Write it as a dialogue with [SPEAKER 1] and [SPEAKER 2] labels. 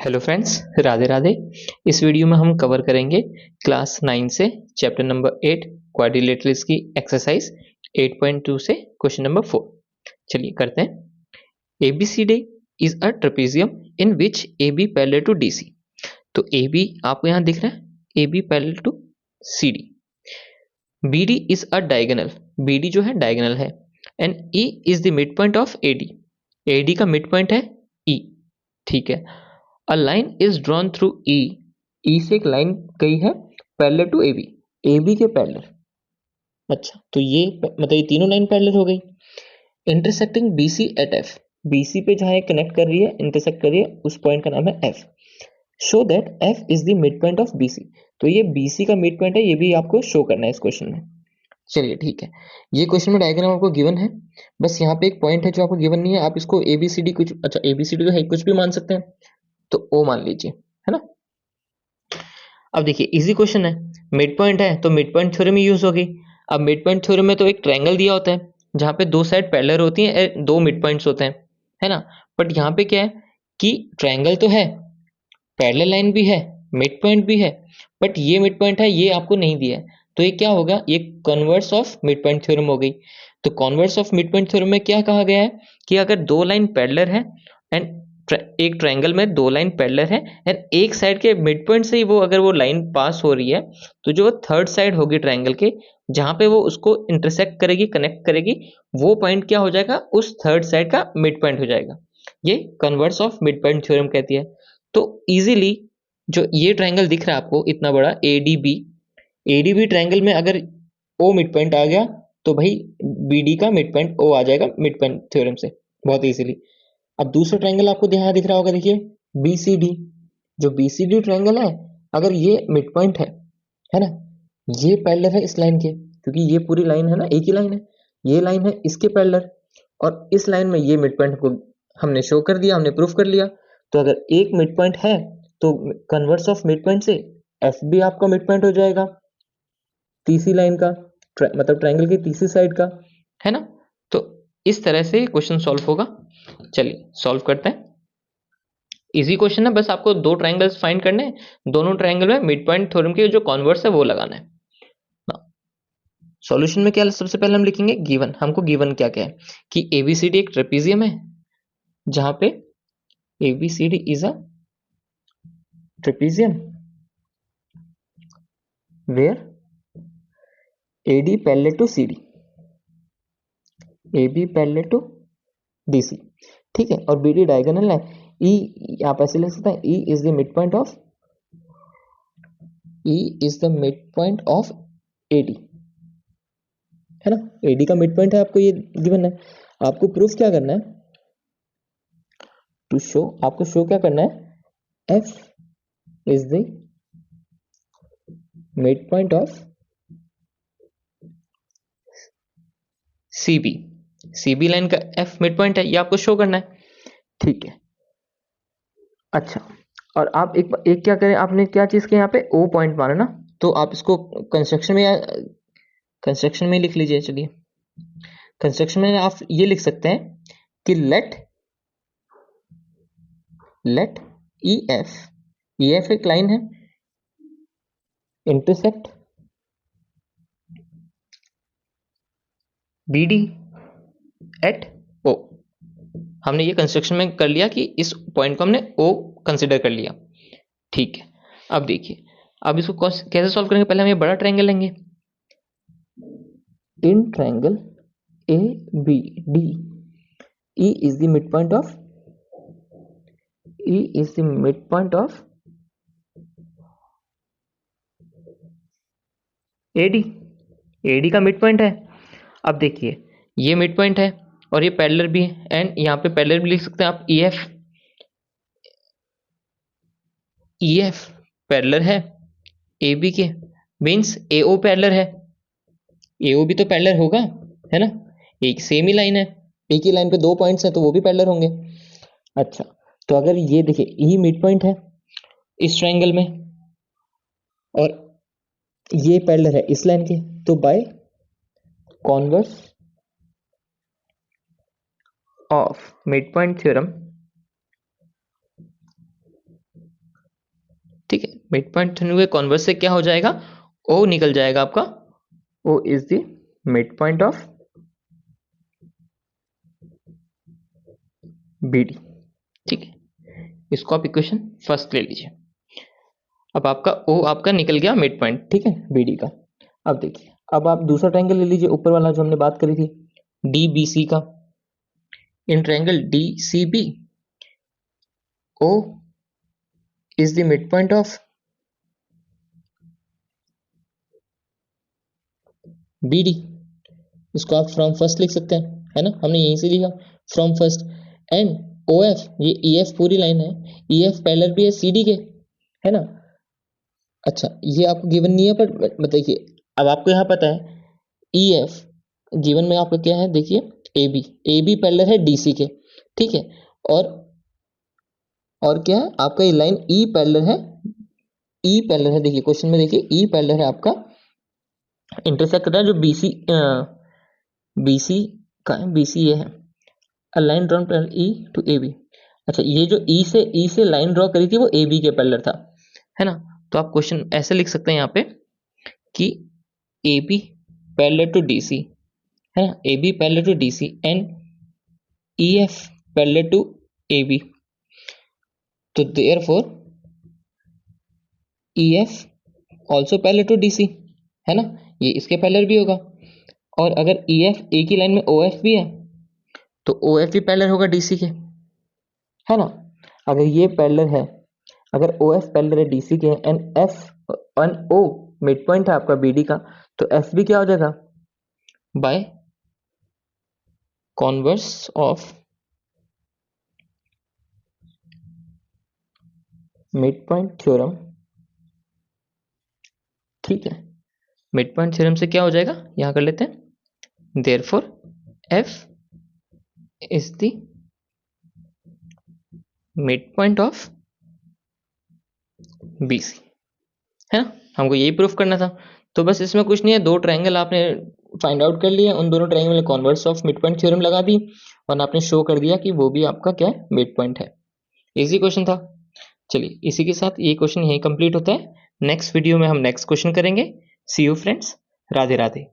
[SPEAKER 1] Hello friends, Radhe Radhe. इस video में हम कवर करेंगे क्लास 9 से चैप्टर नंबर 8 क्वाड्रिलेटरल्स की एक्सरसाइज 8.2 से क्वेश्चन नंबर 4। चलिए करते हैं। ABCD is a trapezium in which AB parallel to DC। तो AB आपको यहाँ दिख रहा है, AB parallel to CD। BD is a diagonal, BD जो है डायगोनल है। And E is the mid point of AD, AD का मिड पॉइंट है E। ठीक है। A line is drawn through ई, ई से एक लाइन गई है पैरेलल टू AB, AB के पैरेलल। अच्छा, तो ये मतलब ये तीनों लाइन पैरेलल हो गई। Intersecting BC at F, BC पे जहां ये कनेक्ट कर रही है, इंटरसेक्ट कर रही है, उस पॉइंट का नाम है F। Show that F is the mid point of BC। तो ये BC का मिड पॉइंट है, ये भी आपको शो करना है इस क्वेश्चन में। चलिए ठीक है, ये क्वेश्चन में डायग्राम आपको गिवन है, बस यहाँ पे एक पॉइंट है जो आपको गिवन नहीं है। आप इसको ABCD कुछ, अच्छा ABCD तो है, कुछ भी मान सकते हैं, तो O मान लीजिए, है ना। अब देखिए इजी क्वेश्चन है, मिड पॉइंट है तो मिड पॉइंट थ्योरम यूज होगी। अब मिड पॉइंट थ्योरम में तो एक ट्रायंगल दिया होता है जहां पे दो साइड पैरेलल होती हैं, दो मिड पॉइंट्स होते हैं, है ना। बट यहाँ पे क्या है कि ट्रायंगल तो है, पैरेलल लाइन भी है, मिड पॉइंट भी है, बट ये मिड पॉइंट है, ये आपको नहीं दिया है। तो ये क्या होगा, ये converse of mid point theorem हो गई। तो converse of mid point theorem में क्या कहा गया है कि अगर दो लाइन पैरेलल है एंड एक ट्रायंगल में दो लाइन पैरेलल है एंड एक साइड के मिड पॉइंट से ही वो अगर वो लाइन पास हो रही है, तो जो थर्ड साइड होगी ट्रायंगल के, जहां पे वो उसको इंटरसेक्ट करेगी, कनेक्ट करेगी, वो पॉइंट क्या हो जाएगा, उस थर्ड साइड का मिड पॉइंट हो जाएगा। ये converse of mid point theorem कहती है। तो इजीली जो ये ट्रायंगल दिख रहा है आपको इतना बड़ा ADB, ADB ट्रायंगल में अगर O मिड पॉइंट आ गया तो भाई BD का मिड पॉइंट O आ जाएगा मिड पॉइंट थ्योरम से, बहुत इजीली। अब दूसरा ट्रायंगल आपको यहाँ दिख रहा होगा, देखिए BCD। जो BCD ट्रायंगल है, अगर ये मिड पॉइंट है ना, ये पैरेलल है इस लाइन के, क्योंकि ये पूरी लाइन है ना, एक ही लाइन है, ये लाइन है इसके पैरेलल, और इस लाइन में ये मिड पॉइंट को हमने शो कर दिया, हमने प्रूफ कर लिया। तो अगर एक मिड पॉइंट है तो कन्वर्स ऑफ मिड पॉइंट से F भी आपका मिड पॉइंट हो जाएगा, तीसरी लाइन का, मतलब ट्रायंगल की तीसरी साइड का, है ना। तो इस तरह से क्वेश्चन सॉल्व होगा। चलिए सॉल्व करते हैं। इजी क्वेश्चन है, बस आपको दो ट्रायंगल्स फाइंड करने हैं, दोनों ट्रायंगल में मिड पॉइंट थ्योरम के जो कॉन्वर्स है वो लगाना है। सॉल्यूशन में क्या सबसे पहले हम लिखेंगे, गिवन। हमको गिवन क्या क्या है कि ABCD एक ट्रेपेजियम है, जहां पे ABCD is a trapezium where AD parallel to CD, AB parallel to DC। ठीक है, और BD डायगोनल है। E आप ऐसे लिख सकते हैं, E is the mid point of, E is the mid point of AD, है ना। AD का मिड पॉइंट है, आपको ये गिवन है। आपको प्रूफ क्या करना है, टू शो, आपको शो क्या करना है, F is the mid point of CB, CB line का F मिड पॉइंट है, ये आपको शो करना है। ठीक है। अच्छा, और आप एक क्या करें, आपने क्या चीज के यहाँ पे O पॉइंट माना ना, तो आप इसको कंस्ट्रक्शन में लिख लीजिए। चलिए कंस्ट्रक्शन में आप ये लिख सकते हैं कि लेट EF एक लाइन है, इंटरसेक्ट BD एट O। हमने ये कंस्ट्रक्शन में कर लिया कि इस पॉइंट को हमने O कंसिडर कर लिया। ठीक है। अब देखिए, अब इसको कैसे सॉल्व करेंगे, पहले हम ये बड़ा ट्रायंगल लेंगे। In triangle ABD, E is the midpoint of, E is the midpoint of AD, AD का मिड पॉइंट है। अब देखिए ये मिड पॉइंट है और ये पैरेलल भी है, एंड यहाँ पे पैरेलल भी लिख सकते हैं आप, EF पैरेलल है AB के, मीन्स AO पैरेलल है, AO भी तो पैरेलल होगा, है ना, एक सेम ही लाइन है, एक ही लाइन पे दो पॉइंट्स हैं तो वो भी पैरेलल होंगे। अच्छा, तो अगर ये देखिए E मिड पॉइंट है इस ट्रायंगल में और ये पैरेलल है इस लाइन के, तो by converse of mid point theorem, ठीक है, मिड पॉइंट हुए कॉन्वर्स से क्या हो जाएगा, ओ निकल जाएगा आपका, O is the mid point of BD. ठीक है, इसको आप इक्वेशन फर्स्ट ले लीजिए। अब आपका ओ आपका निकल गया मिड पॉइंट, ठीक है, बीडी का। अब देखिए, अब आप दूसरा ट्रायंगल ले लीजिए, ऊपर वाला जो हमने बात करी थी डीबीसी का। In triangle DCB O is the mid point of BD. इसको आप फ्रॉम फर्स्ट लिख सकते हैं, है ना, हमने यहीं से लिखा from first. And O F, ये ई एफ पूरी लाइन है, ई एफ पैरेलल भी है सी डी के, है ना। अच्छा, ये आपको गिवन नहीं है, पर देखिए अब आपको यहाँ पता है ई एफ गिवन में आपका क्या है, देखिए ए बी पैरेलल है डी सी के, ठीक है। और क्या है आपका, ये लाइन ई पैरेलल है, ई पैरेलल है, देखिए क्वेश्चन में देखिए ई पैरेलल है आपका, इंटरसेक्ट कर रहा है जो बीसी, बीसी का है, बीसी ये है, a line drawn parallel E to A B. अच्छा, ये जो ई से लाइन ड्रॉ करी थी वो ए बी के पैरेलल था, है ना। तो आप क्वेश्चन ऐसे लिख सकते हैं यहाँ पे कि A B parallel to D C, है ना, A B parallel to D C and E F parallel to A B. तो therefore E F also parallel to D C, है ना, ये इसके पैरेलल भी होगा। और अगर ई एफ ए की लाइन में ओ एफ भी है तो ओ एफ भी पैरेलल होगा डी सी के, है ना। अगर ये पैरेलल है, अगर ओ एफ पैरेलल है डी सी के and F and O mid point है आपका बी डी का, तो एफ भी क्या हो जाएगा, by converse of mid point theorem. ठीक है, मिड पॉइंट थ्योरम से क्या हो जाएगा, यहां कर लेते हैं, therefore F is the mid point of BC, है ना, हमको यही प्रूफ करना था। तो बस इसमें कुछ नहीं है, दो ट्रायंगल आपने फाइंड आउट कर लिए, उन दोनों ट्रायंगल में converse of mid point theorem लगा दी और आपने शो कर दिया कि वो भी आपका क्या है, मिड पॉइंट है। इजी क्वेश्चन था। चलिए, इसी के साथ ये क्वेश्चन यही कंप्लीट होता है। नेक्स्ट वीडियो में हम नेक्स्ट क्वेश्चन करेंगे। सी यू फ्रेंड्स, राधे राधे।